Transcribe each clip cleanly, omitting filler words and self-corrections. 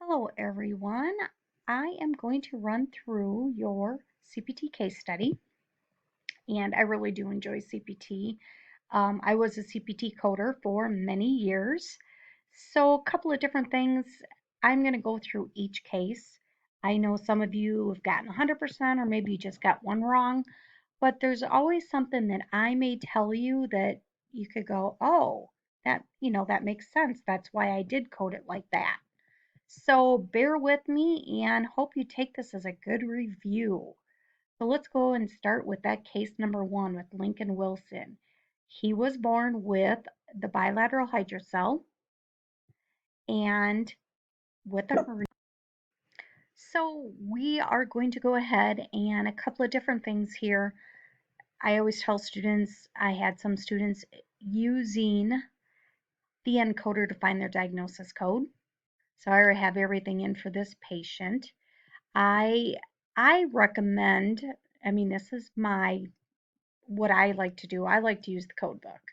Hello, everyone. I am going to run through your CPT case study, and I really do enjoy CPT. I was a CPT coder for many years, so a couple of different things. I'm going to go through each case. I know some of you have gotten 100%, or maybe you just got one wrong, but there's always something that I may tell you that you could go, oh, that makes sense. That's why I did code it like that. So bear with me and hope you take this as a good review. So let's go and start with that case number one with Lincoln Wilson. He was born with the bilateral hydrocele and with a hernia. So we are going to go ahead and a couple of different things here. I always tell students, I had some students using the encoder to find their diagnosis code. So I have everything in for this patient. I I recommend, this is what I like to do. I like to use the code book.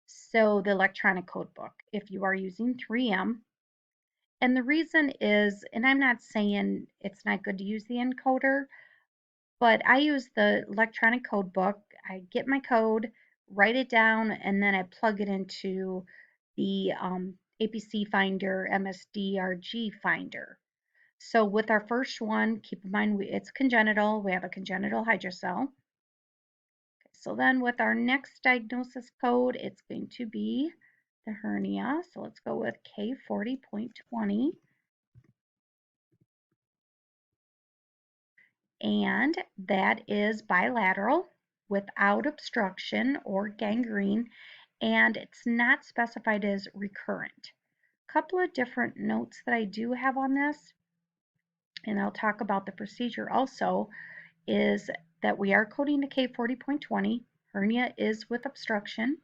So the electronic code book if you are using 3M. And the reason is, and I'm not saying it's not good to use the encoder, but I use the electronic code book. I get my code, write it down, and then I plug it into the APC Finder, MSDRG Finder. So with our first one, keep in mind it's congenital. We have a congenital hydrocele. So then with our next diagnosis code, it's going to be the hernia. So let's go with K40.20. And that is bilateral without obstruction or gangrene, and it's not specified as recurrent. Couple of different notes that I do have on this, and I'll talk about the procedure also, is that we are coding to K40.20. Hernia is with obstruction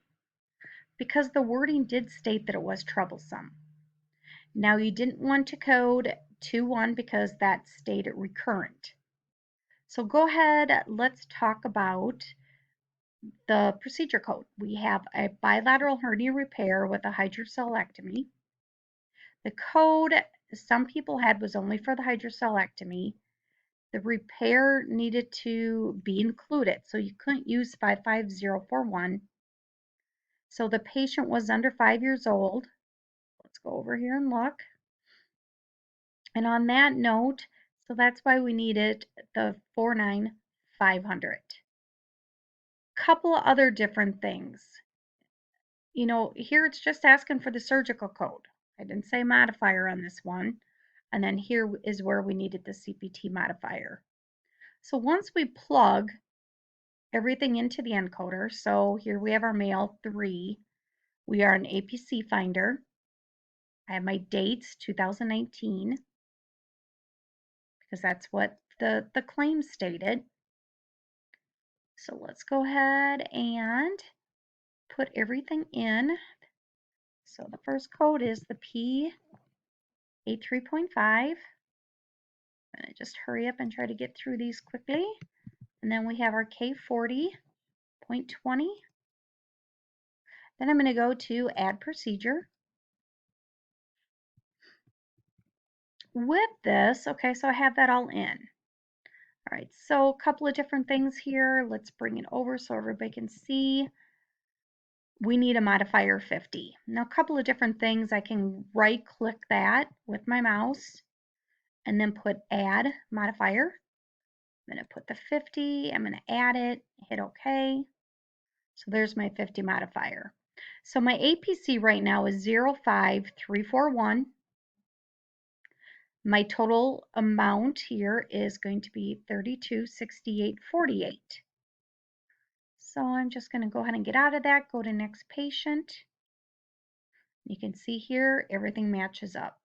because the wording did state that it was troublesome. Now you didn't want to code 2.1 because that stated recurrent. So go ahead, let's talk about the procedure code. We have a bilateral hernia repair with a hydrocelectomy. The code some people had was only for the hydrocelectomy. The repair needed to be included, so you couldn't use 55041. So the patient was under 5 years old. Let's go over here and look. And on that note, so that's why we needed the 49500. Couple of other different things. Here it's just asking for the surgical code. I didn't say modifier on this one. And then here is where we needed the CPT modifier. So once we plug everything into the encoder, so here we have our male 3. We are an APC finder. I have my dates, 2019, because that's what the claim stated. So let's go ahead and put everything in. So the first code is the P83.5. I'm going to just hurry up and try to get through these quickly. And then we have our K40.20. Then I'm going to go to add procedure. With this, okay, so I have that all in. All right, so a couple of different things here. Let's bring it over so everybody can see. We need a modifier 50. Now, a couple of different things. I can right click that with my mouse and then put add modifier. I'm going to put the 50. I'm going to add it, hit OK. So there's my 50 modifier. So my APC right now is 05341. My total amount here is going to be 3268.48. So I'm just going to go ahead and get out of that, go to next patient. You can see here everything matches up.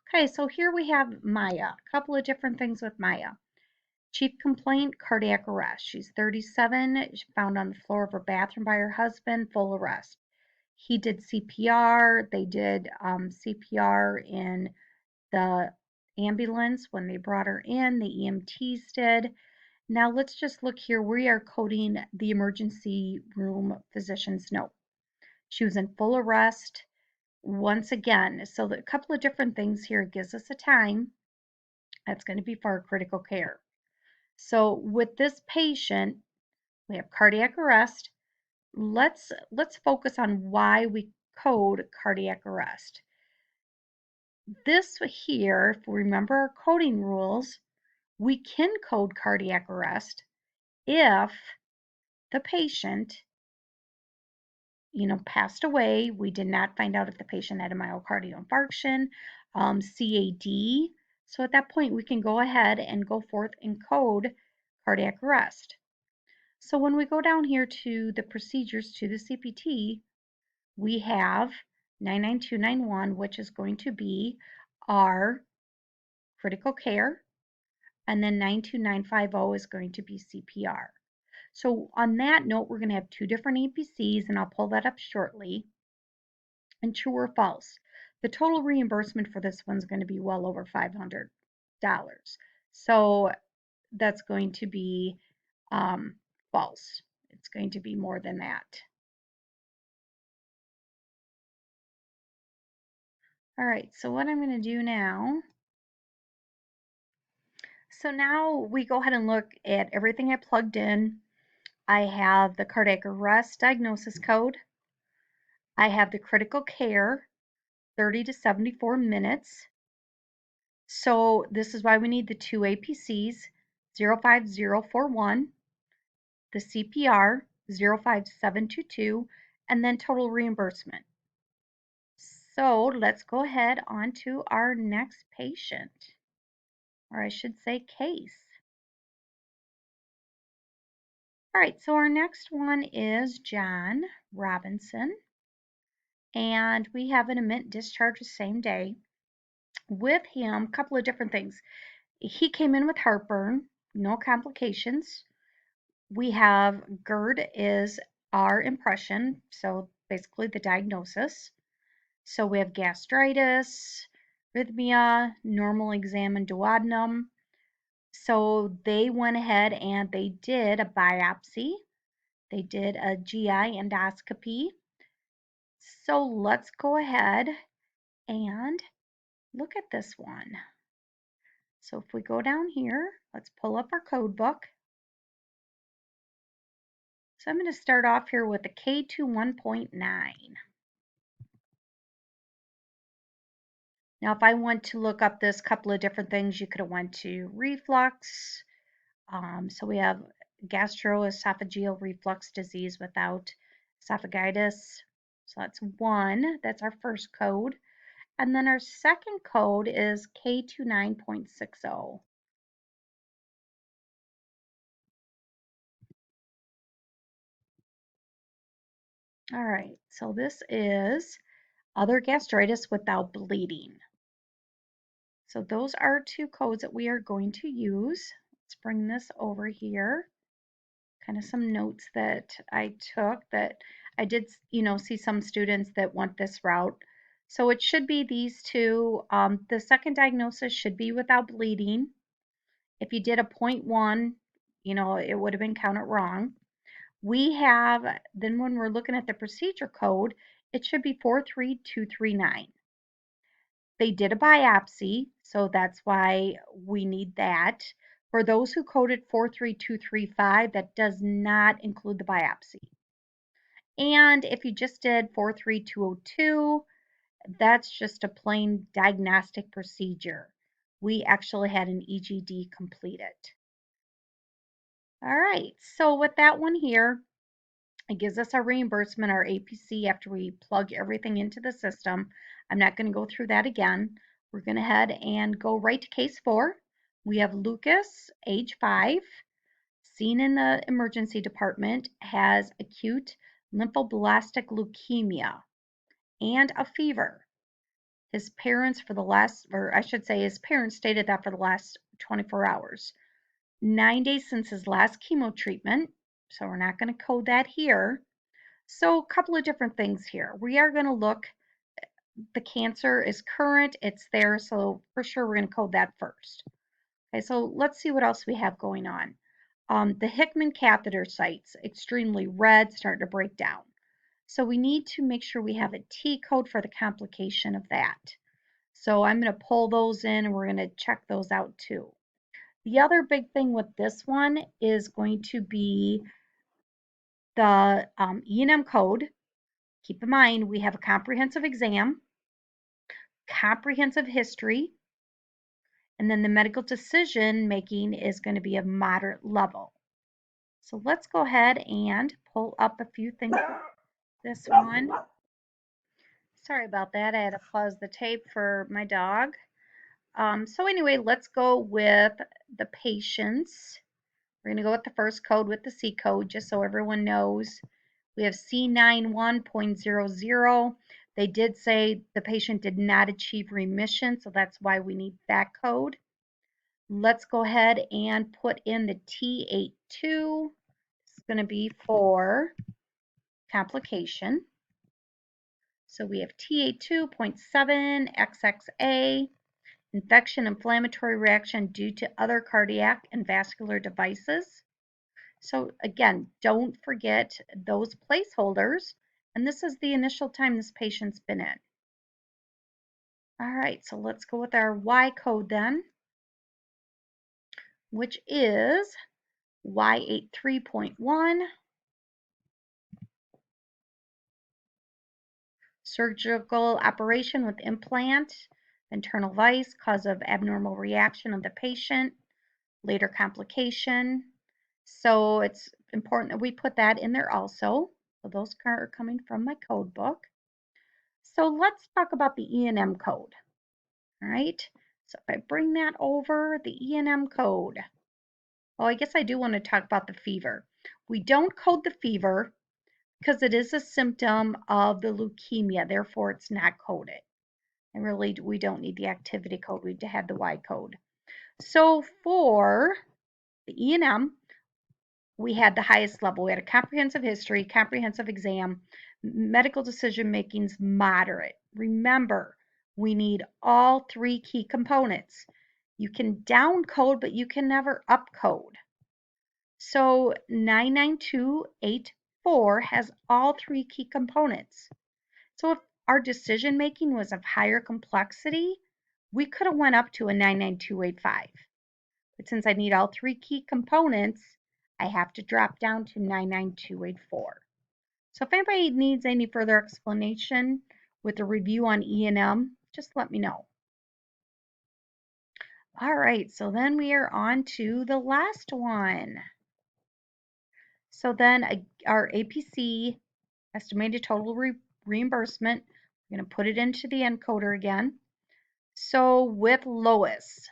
Okay, so here we have Maya. A couple of different things with Maya. Chief complaint, cardiac arrest. She's 37, found on the floor of her bathroom by her husband, full arrest. He did CPR. They did CPR in the ambulance when they brought her in. The EMTs did. Now let's just look here. We are coding the emergency room physician's note. She was in full arrest. once again, so a couple of different things here. It gives us a time. That's going to be for our critical care. So with this patient, we have cardiac arrest. Let's focus on why we code cardiac arrest. This here, if we remember our coding rules, we can code cardiac arrest if the patient, passed away. We did not find out if the patient had a myocardial infarction, CAD. So at that point, we can go ahead and go forth and code cardiac arrest. So when we go down here to the procedures to the CPT, we have 99291, which is going to be our critical care, and then 92950 is going to be CPR. So on that note, we're going to have two different APCs, and I'll pull that up shortly. And true or false, the total reimbursement for this one's going to be well over $500. So that's going to be false. It's going to be more than that. All right, so what I'm going to do now, so now we go ahead and look at everything I plugged in. I have the cardiac arrest diagnosis code. I have the critical care, 30 to 74 minutes. So this is why we need the two APCs, 05041, the CPR, 05722, and then total reimbursement. So let's go ahead on to our next patient, or I should say case. All right, so our next one is John Robinson, and we have an admit discharge the same day. With him, a couple of different things. He came in with heartburn, no complications. We have GERD is our impression, so basically the diagnosis. So we have gastritis, arrhythmia, normal exam and duodenum. So they went ahead and they did a biopsy. They did a GI endoscopy. So let's go ahead and look at this one. So if we go down here, let's pull up our code book. So I'm going to start off here with a K21.9. Now, if I want to look up this couple of different things, you could have went to reflux. So we have gastroesophageal reflux disease without esophagitis. So that's one. That's our first code. And then our second code is K29.60. All right, so this is other gastritis without bleeding. So those are two codes that we are going to use. Let's bring this over here. Kind of some notes that I took that I did, see some students that want this route. So it should be these two. The second diagnosis should be without bleeding. If you did a 0.1, it would have been counted wrong. We have, then when we're looking at the procedure code, it should be 43239. They did a biopsy, so that's why we need that. For those who coded 43235, that does not include the biopsy. And if you just did 43202, that's just a plain diagnostic procedure. We actually had an EGD completed. All right, so with that one here, it gives us our reimbursement, our APC, after we plug everything into the system. I'm not going to go through that again. We're going to head and go right to case 4. We have Lucas, age 5, seen in the emergency department, has acute lymphoblastic leukemia and a fever. His parents his parents stated that for the last 24 hours. 9 days since his last chemo treatment, so we're not going to code that here. So a couple of different things here. We are going to look, the cancer is current, it's there, so for sure we're going to code that first. Okay, so let's see what else we have going on. The Hickman catheter site's extremely red, starting to break down. So we need to make sure we have a T code for the complication of that. So I'm going to pull those in and we're going to check those out too. The other big thing with this one is going to be the E&M code. Keep in mind, we have a comprehensive exam, comprehensive history, and then the medical decision making is going to be a moderate level. So let's go ahead and pull up a few things for this one. Sorry about that. I had to pause the tape for my dog. So anyway, let's go with the patients. We're going to go with the first code with the C code, just so everyone knows. We have C91.00. They did say the patient did not achieve remission, so that's why we need that code. Let's go ahead and put in the T82. It's going to be for complication. So we have T82.7 XXA, infection inflammatory reaction due to other cardiac and vascular devices. So again, don't forget those placeholders. And this is the initial time this patient's been in. All right, so let's go with our Y code then, which is Y83.1. Surgical operation with implant, internal vice, cause of abnormal reaction of the patient, later complication. So it's important that we put that in there also. So those are coming from my code book. So let's talk about the E&M code. All right, so if I bring that over, the E&M code. Well, I guess I do want to talk about the fever. We don't code the fever because it is a symptom of the leukemia, therefore it's not coded. And really, we don't need the activity code, we had the Y code. So for the E&M, we had the highest level. We had a comprehensive history, comprehensive exam, medical decision making's moderate. Remember, we need all three key components. You can down code, but you can never up code. So 99284 has all three key components. So if our decision making was of higher complexity, we could have went up to a 99285. But since I need all three key components, I have to drop down to 99284. So if anybody needs any further explanation with a review on E&M, just let me know. All right, so then we are on to the last one. So then our APC, estimated total reimbursement, we're going to put it into the encoder again. So with Lois,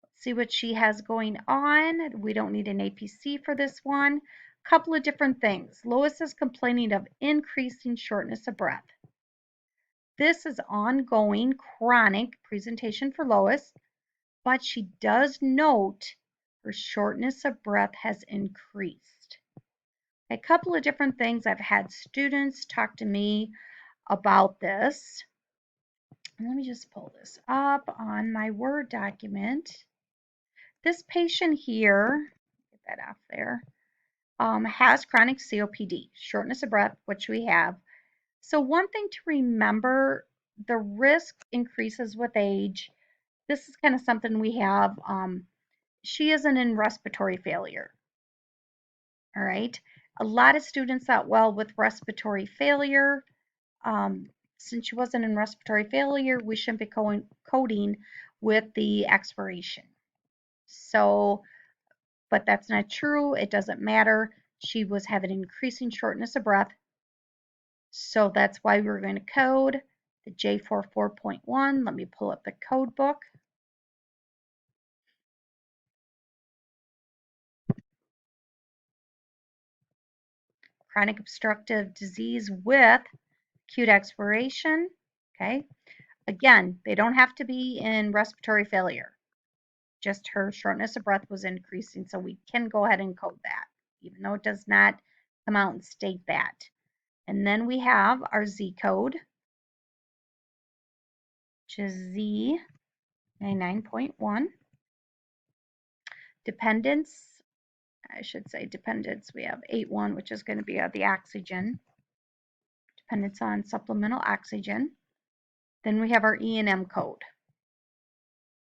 let's see what she has going on. We don't need an APC for this one. Couple of different things. Lois is complaining of increasing shortness of breath. This is ongoing chronic presentation for Lois, but she does note her shortness of breath has increased. A couple of different things. I've had students talk to me about this. Let me just pull this up on my Word document. This patient here, get that off there, has chronic COPD, shortness of breath, which we have. So one thing to remember, the risk increases with age. This is kind of something we have. She isn't in respiratory failure. All right. A lot of students thought, well, with respiratory failure, since she wasn't in respiratory failure, we shouldn't be coding with the expiration. So, but that's not true. It doesn't matter. She was having increasing shortness of breath. So that's why we're going to code the J44.1. Let me pull up the code book. Chronic obstructive disease with acute expiration. Okay. Again, they don't have to be in respiratory failure. Just her shortness of breath was increasing, so we can go ahead and code that, even though it does not come out and state that. And then we have our Z code, which is Z99.1. Dependence, I should say dependence, we have 8.1, which is going to be the oxygen. dependence on supplemental oxygen. Then we have our E&M code.